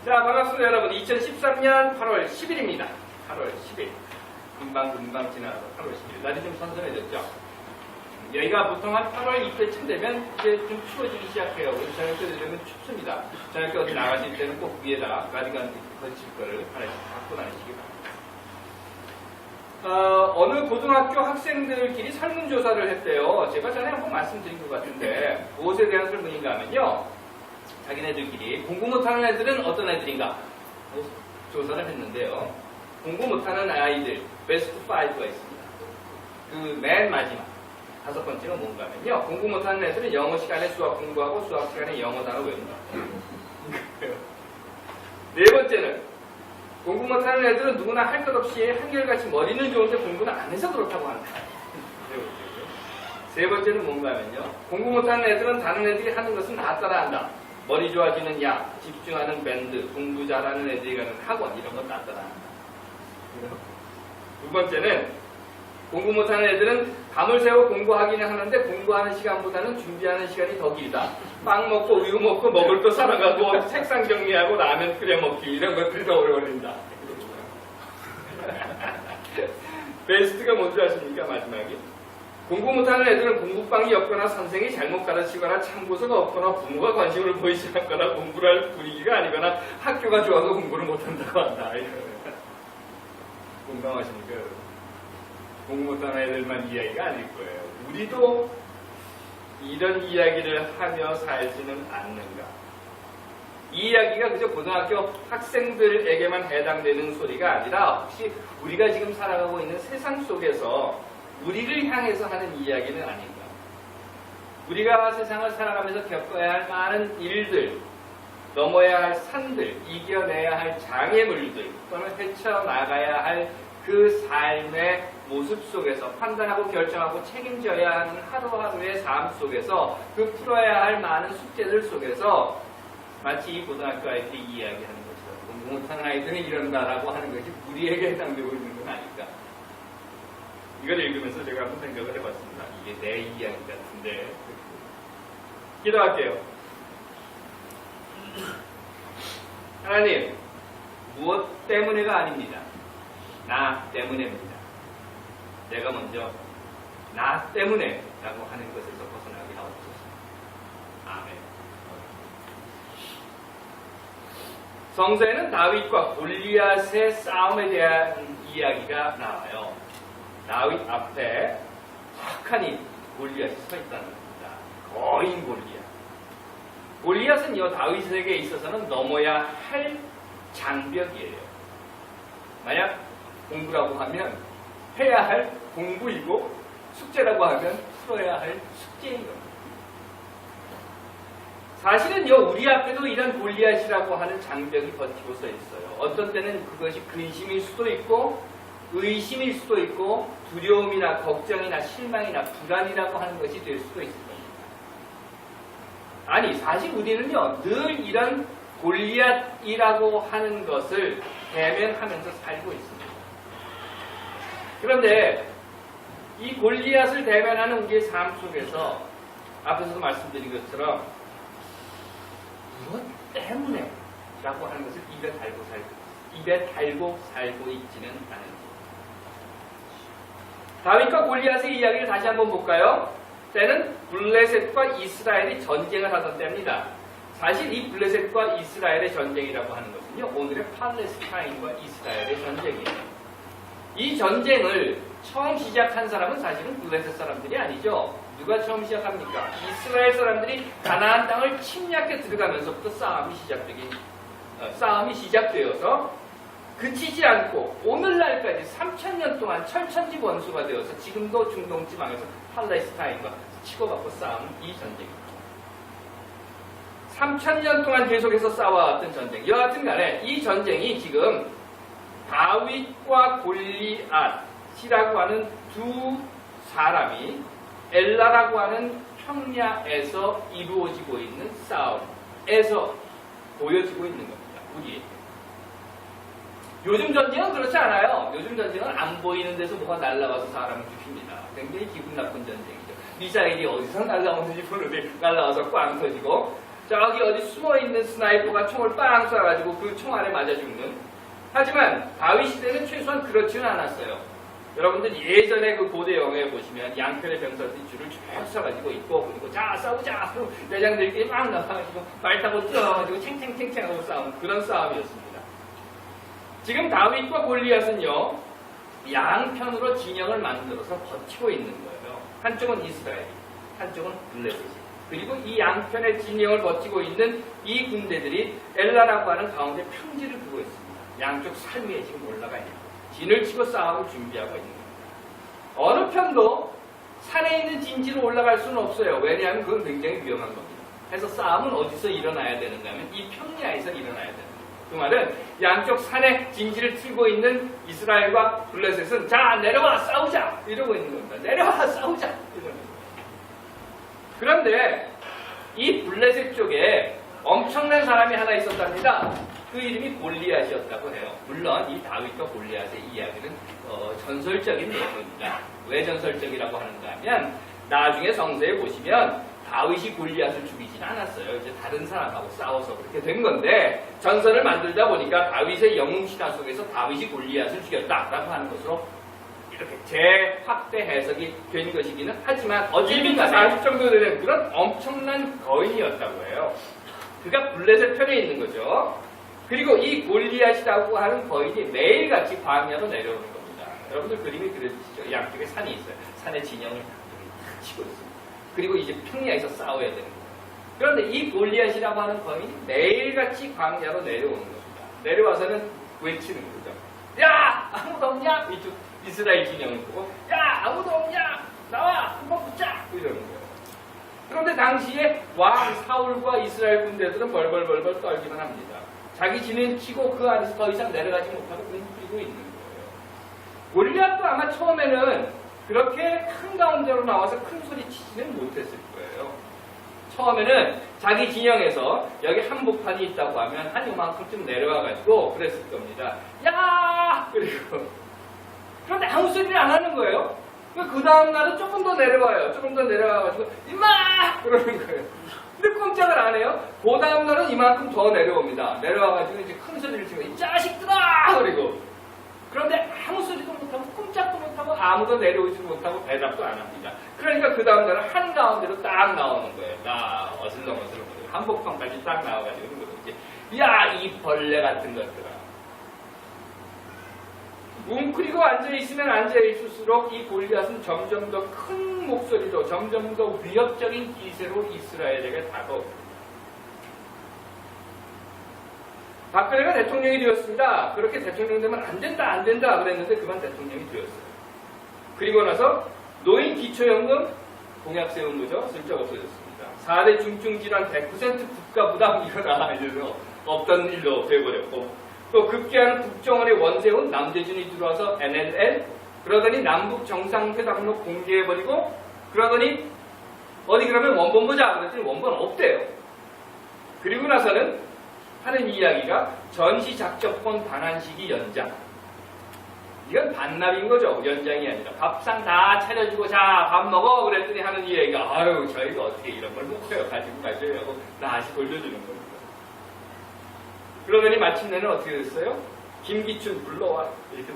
자, 반갑습니다, 여러분. 2013년 8월 10일입니다. 8월 10일. 금방 지나서 8월 10일. 날이 좀 선선해졌죠? 여기가 보통 한 8월 이때쯤 되면 이제 좀 추워지기 시작해요. 저녁 때 되면 춥습니다. 저녁 때 어디 나가실 때는 꼭 위에다 가디건 걸칠 거를 하나씩 갖고 다니시기 바랍니다. 어느 고등학교 학생들끼리 설문조사를 했대요. 제가 전에 한번 말씀드린 것 같은데 무엇에 대한 설문인가 하면요. 자기네들끼리 공부 못하는 애들은 어떤 애들인가 조사를 했는데요. 공부 못하는 아이들 베스트 5가 있습니다. 그 맨 마지막 5번째가 뭔가 하면요. 공부 못하는 애들은 영어 시간에 수학 공부하고 수학 시간에 영어 단어 외운다. 네 번째는 공부 못하는 애들은 누구나 할 것 없이 한결같이 머리는 좋은데 공부는 안 해서 그렇다고 한다. 세 번째는 뭔가 하면요. 공부 못하는 애들은 다른 애들이 하는 것은 다 따라한다. 머리 좋아지는 약, 집중하는 밴드, 공부 잘하는 애들이 가는 학원 이런 건 다 따라한다. 두 번째는 공부 못하는 애들은 밤을 새워 공부하기는 하는데 공부하는 시간보다는 준비하는 시간이 더 길다. 빵 먹고 우유 먹고 먹을 거 사러가고 책상 정리하고 라면 끓여 먹기 이런 것들이 더 오래 걸린다. 베스트가 뭔지 아십니까? 마지막에 공부 못하는 애들은 공부방이 없거나 선생이 잘못 가르치거나 참고서가 없거나 부모가 관심을 보이지 않거나 공부를 할 분위기가 아니거나 학교가 좋아서 공부를 못한다고 한다. 공감하십니까? 공부 못하는 애들만 이야기가 아닐 거예요. 우리도 이런 이야기를 하며 살지는 않는가. 이 이야기가 그저 고등학교 학생들에게만 해당되는 소리가 아니라 혹시 우리가 지금 살아가고 있는 세상 속에서 우리를 향해서 하는 이야기는 아닌가. 우리가 세상을 살아가면서 겪어야 할 많은 일들, 넘어야 할 산들, 이겨내야 할 장애물들, 또는 헤쳐나가야 할 그 삶의 모습 속에서 판단하고 결정하고 책임져야 하는 하루하루의 삶 속에서 그 풀어야 할 많은 숙제들 속에서 마치 이 고등학교 아이들이 이야기하는 것처럼 공부 못하는 아이들은 이런다라고 하는 것이 우리에게 해당되고 있는 건 아닐까. 이걸 읽으면서 제가 한번 생각을 해봤습니다. 이게 내 이야기 같은데. 기도할게요. 하나님, 무엇 때문에가 아닙니다. 나 때문에입니다. 내가 먼저 나 때문에 라고 하는 것에서 벗어나게 하옵소서. 아멘. 성서에는 다윗과 골리앗의 싸움에 대한 이야기가 나와요. 다윗 앞에 탁하니 골리앗이 서 있다는 겁니다. 거인 골리앗. 골리앗은요, 다윗에게 있어서는 넘어야 할 장벽이에요. 만약 공부라고 하면 해야 할 공부이고 숙제라고 하면 풀어야 할 숙제인 겁니다. 사실은요, 우리 앞에도 이런 골리앗이라고 하는 장벽이 버티고 서 있어요. 어떤 때는 그것이 근심일 수도 있고 의심일 수도 있고 두려움이나 걱정이나 실망이나 불안이라고 하는 것이 될 수도 있을 겁니다. 아니, 사실 우리는요, 늘 이런 골리앗이라고 하는 것을 대면하면서 살고 있습니다. 그런데 이 골리앗을 대면하는 우리의 삶 속에서 앞에서도 말씀드린 것처럼 무엇 때문에 라고 하는 것을 입에 달고 살고 있지는 않은 것. 다윗과 골리앗의 이야기를 다시 한번 볼까요? 때는 블레셋과 이스라엘이 전쟁을 하던 때입니다. 사실 이 블레셋과 이스라엘의 전쟁이라고 하는 것은요, 오늘의 팔레스타인과 이스라엘의 전쟁이에요. 이 전쟁을 처음 시작한 사람은 사실은 블레셋 사람들이 아니죠. 누가 처음 시작합니까? 이스라엘 사람들이 가나안 땅을 침략해 들어가면서부터 싸움이 시작되어서 그치지 않고 오늘날까지 3000년 동안 철천지 원수가 되어서 지금도 중동 지방에서 팔레스타인과 치고받고 싸우는 이 전쟁입니다. 3000년 동안 계속해서 싸워왔던 전쟁. 여하튼 간에 이 전쟁이 지금 다윗과 골리앗이라고 하는 두 사람이 엘라라고 하는 평야에서 이루어지고 있는 싸움에서 보여지고 있는 겁니다. 우리에게. 요즘 전쟁은 그렇지 않아요. 요즘 전쟁은 안 보이는 데서 뭐가 날아와서 사람을 죽입니다. 굉장히 기분 나쁜 전쟁이죠. 미사일이 어디서 날아오는지 모르는데 날아와서 꽝 터지고 저기 어디 숨어있는 스나이퍼가 총을 빵 쏴가지고 그 총 안에 맞아 죽는. 하지만 다윗 시대는 최소한 그렇지는 않았어요. 여러분들 예전에 그 고대 영화에 보시면 양편의 병사들이 줄을 쭉 서가지고 있고, 그리고 자 싸우자 그리고 대장들끼리 막 나가가지고 말 타고 뛰어가지고 챙챙챙챙하고 싸우는 그런 싸움이었습니다. 지금 다윗과 골리앗은요 양편으로 진영을 만들어서 버티고 있는 거예요. 한쪽은 이스라엘, 한쪽은 블레셋. 그리고 이 양편의 진영을 버티고 있는 이 군대들이 엘라라고 하는 가운데 평지를 두고 있습니다. 양쪽 산 위에 지금 올라가 있는 거예요. 진을 치고 싸움을 준비하고 있는 겁니다. 어느 편도 산에 있는 진지로 올라갈 수는 없어요. 왜냐하면 그건 굉장히 위험한 겁니다. 그래서 싸움은 어디서 일어나야 되는가 하면 이 평야에서 일어나야 됩니다. 그 말은 양쪽 산에 진지를 틀고 있는 이스라엘과 블레셋은 자 내려와 싸우자 이러고 있는 겁니다. 내려와 싸우자 이러는 겁니다. 그런데 이 블레셋 쪽에 엄청난 사람이 하나 있었답니다. 그 이름이 골리앗이었다고 해요. 물론 이 다윗과 골리앗의 이야기는 전설적인 내용입니다. 왜 전설적이라고 하는가 하면 나중에 성서에 보시면 다윗이 골리앗을 죽이진 않았어요. 이제 다른 사람하고 싸워서 그렇게 된 건데 전설을 만들다 보니까 다윗의 영웅 신화 속에서 다윗이 골리앗을 죽였다라고 하는 것으로 이렇게 재확대 해석이 된 것이기는 하지만 어쨌든 40 정도 되는 그런 엄청난 거인이었다고 해요. 그가 블레셋 편에 있는 거죠. 그리고 이 골리앗이라고 하는 거인이 매일같이 광야로 내려오는 겁니다. 여러분들 그림이 그려지시죠? 양쪽에 산이 있어요. 산의 진영을 탁 치고 있습니다. 그리고 이제 평야에서 싸워야 되는 거예요. 그런데 이 골리앗이라고 하는 거인이 매일같이 광야로 내려오는 겁니다. 내려와서는 외치는 거죠. 야! 아무도 없냐? 이쪽 이스라엘 진영을 보고 야! 아무도 없냐? 나와! 한번 붙자! 이러는 거예요. 그런데 당시에 왕 사울과 이스라엘 군대들은 벌벌벌벌 떨기만 합니다. 자기 진을 치고 그 안에서 더 이상 내려가지 못하고 웅크리고 있는 거예요. 골리앗도 아마 처음에는 그렇게 한가운데로 나와서 큰 소리 치지는 못했을 거예요. 처음에는 자기 진영에서 여기 한복판이 있다고 하면 한 요만큼쯤 내려와가지고 그랬을 겁니다. 야! 그리고 그런데 아무 소리를 안 하는 거예요. 그 다음 날은 조금 더 내려와요. 조금 더 내려와가지고 임마! 그러는 거예요. 근데 꼼짝을 안 해요. 그 다음 날은 이만큼 더 내려옵니다. 내려와가지고 이제 큰 소리를 치고 이 자식들아! 그리고 그런데 아무 소리도 못하고 꼼짝도 못하고 아무도 내려오지 못하고 대답도 안 합니다. 그러니까 그 다음 날은 한가운데로 딱 나오는 거예요. 딱 어슬렁어슬렁 한복판까지 딱 나와가지고 이제 야 이 벌레 같은 것들아. 웅크리고 앉아있으면 앉아있을수록 이 골리앗은 점점 더 큰 목소리로 점점 더 위협적인 기세로 이스라엘에게 다가옵니다. 박근혜가 대통령이 되었습니다. 그렇게 대통령 되면 안 된다 그랬는데 그만 대통령이 되었어요. 그리고 나서 노인 기초연금 공약 세운 거죠. 슬쩍 없어졌습니다. 4대 중증질환 100% 국가 부담 이거나 이래서 없던 일로 돼버렸고 또 급기야는 국정원의 원세훈 남재준이 들어와서 NLL 그러더니 남북 정상회담록 공개해버리고 그러더니 어디 그러면 원본 보자 그랬더니 원본 없대요. 그리고 나서는 하는 이야기가 전시작전권 반환시기 연장. 이건 반납인 거죠. 연장이 아니라 밥상 다 차려주고 자 밥 먹어 그랬더니 하는 이야기가 아유 저희가 어떻게 이런 걸 먹어요. 가지고 가셔요 하고 다시 돌려주는 겁니다. 그러더니 마침내는 어떻게 됐어요? 김기춘 불러와 이렇게.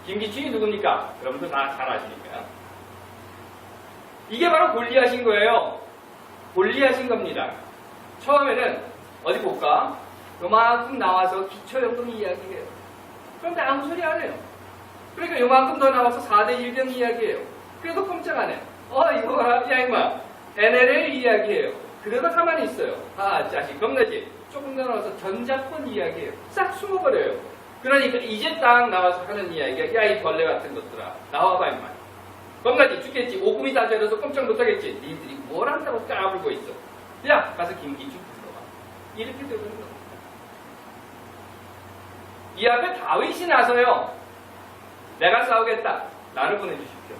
김기춘이 누굽니까? 여러분들 다 잘 아시니까. 이게 바로 골리앗인 거예요. 골리앗인 겁니다. 처음에는 어디 볼까? 요만큼 나와서 기초연금 이야기해요. 그런데 아무 소리 안 해요. 그러니까 요만큼 더 나와서 4대 일병 이야기해요. 그래도 꼼짝 안 해. 이거 봐라. 야 임마. NLL 이야기해요. 그래도 가만히 있어요. 자식 겁나지? 조금 더 나와서 전자권 이야기해요. 싹 숨어버려요. 그러니까 이제 딱 나와서 하는 이야기가 야 이 벌레 같은 것들아 나와봐 임마. 겁나지? 죽겠지? 오금이 다 저려서 꼼짝 못하겠지? 니들이 뭘 한다고 까불고 있어. 야 가서 김기춘 불러와. 이렇게 되는 겁니다. 이 앞에 다윗이 나서요. 내가 싸우겠다. 나를 보내주십시오.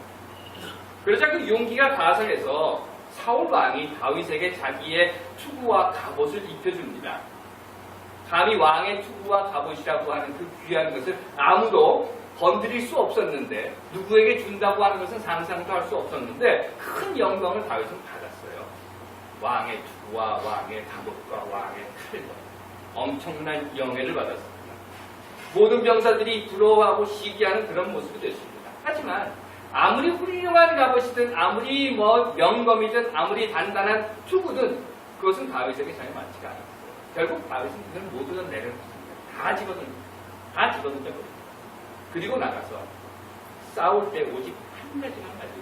그러자 그 용기가 가성해서 사울 왕이 다윗에게 자기의 투구와 갑옷을 입혀줍니다. 감히 왕의 투구와 갑옷이라고 하는 그 귀한 것을 아무도 건드릴 수 없었는데 누구에게 준다고 하는 것은 상상도 할 수 없었는데 큰 영광을 다윗은 받았어요. 왕의 주와 왕의 갑옷과 왕의 칼과 엄청난 영예를 받았습니다. 모든 병사들이 부러워하고 시기하는 그런 모습이 됐습니다. 하지만 아무리 훌륭한 갑옷이든 아무리 명검이든 아무리 단단한 투구든 그것은 다윗에게 전혀 맞지가 않았어요. 결국 다윗은 그걸 모두 다 내려놓습니다. 다 집어던졌거든요. 그리고 나가서 싸울 때 오직 한 가지만 가지고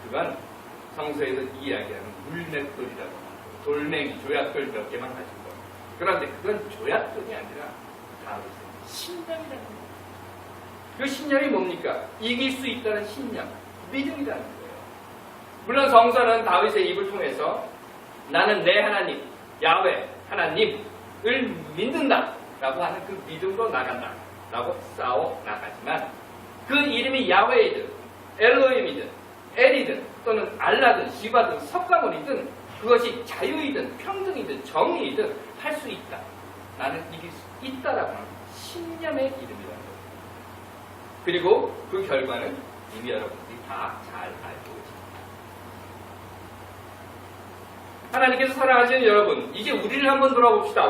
그건 성서에서 이야기하는 물맷돌이라고 하고 돌멩이, 조약돌 몇 개만 가지고 그런데 그건 조약돌이 아니라 다윗의 신념이라는 거예요. 그 신념이 뭡니까? 이길 수 있다는 신념, 믿음이라는 거예요. 물론 성서는 다윗의 입을 통해서 나는 내 하나님, 야훼 하나님을 믿는다 라고 하는 그 믿음으로 나간다 라고 싸워 나가지만 그 이름이 야훼이든 엘로힘이든 엘이든 또는 알라든 시바든 석가모니든 그것이 자유이든 평등이든 정의이든 할 수 있다. 나는 이길 수 있다라고 하는 신념의 이름이라는 거예요. 그리고 그 결과는 이미 여러분들이 다 잘 알고 계십니다. 하나님께서 사랑하시는 여러분, 이제 우리를 한번 돌아봅시다.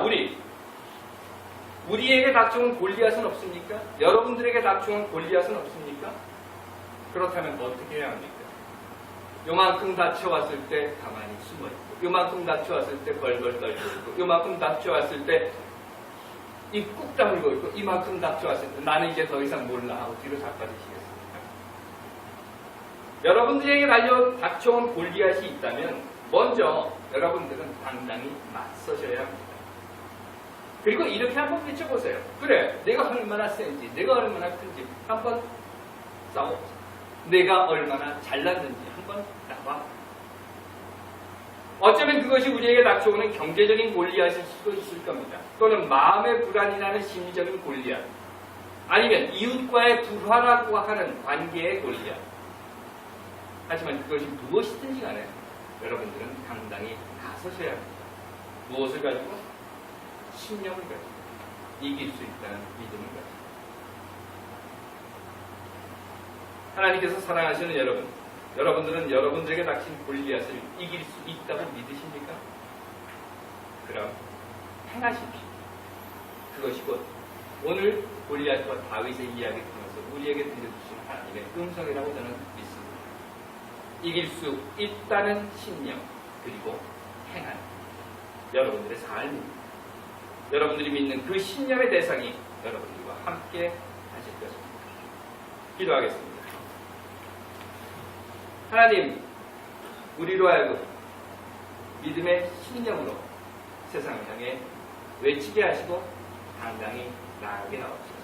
우리에게 닥쳐온 골리앗은 없습니까? 여러분들에게 닥쳐온 골리앗은 없습니까? 그렇다면 어떻게 해야 합니까? 요만큼 다쳐왔을 때 가만히 숨어있고 요만큼 다쳐왔을 때 벌벌 떨고 있고 요만큼 다쳐왔을 때 입 꾹 다물고 있고 이만큼 다쳐왔을 때 나는 이제 더 이상 몰라 하고 뒤로 자빠지시겠습니까? 여러분들에게 닥쳐온 골리앗이 있다면 먼저 여러분들은 당당히 맞서셔야 합니다. 그리고 이렇게 한번 외쳐보세요. 그래, 내가 얼마나 센지, 내가 얼마나 큰지 한번 싸워보자. 내가 얼마나 잘났는지 한번 나와. 어쩌면 그것이 우리에게 닥쳐오는 경제적인 골리앗일 수도 있을 겁니다. 또는 마음의 불안이 나는 심리적인 골리앗. 아니면 이웃과의 불화라고 하는 관계의 골리앗. 하지만 그것이 무엇이든지 간에 여러분들은 당당히 나서셔야 합니다. 무엇을 가지고? 신념을 가지고 이길 수 있다는 믿음을 가지고. 하나님께서 사랑하시는 여러분들은 여러분들에게 닥친 골리앗을 이길 수 있다고 믿으십니까? 그럼 행하십시오. 그것이 곧 오늘 골리앗과 다윗의 이야기를 통해서 우리에게 들려주신 하나님의 음성이라고 저는 믿습니다. 이길 수 있다는 신념 그리고 행하는 여러분들의 삶입니다. 여러분들이 믿는 그 신념의 대상이 여러분들과 함께 하실 것입니다. 기도하겠습니다. 하나님, 우리로 하여금 믿음의 신념으로 세상을 향해 외치게 하시고 당당히 나아가게 하옵소서.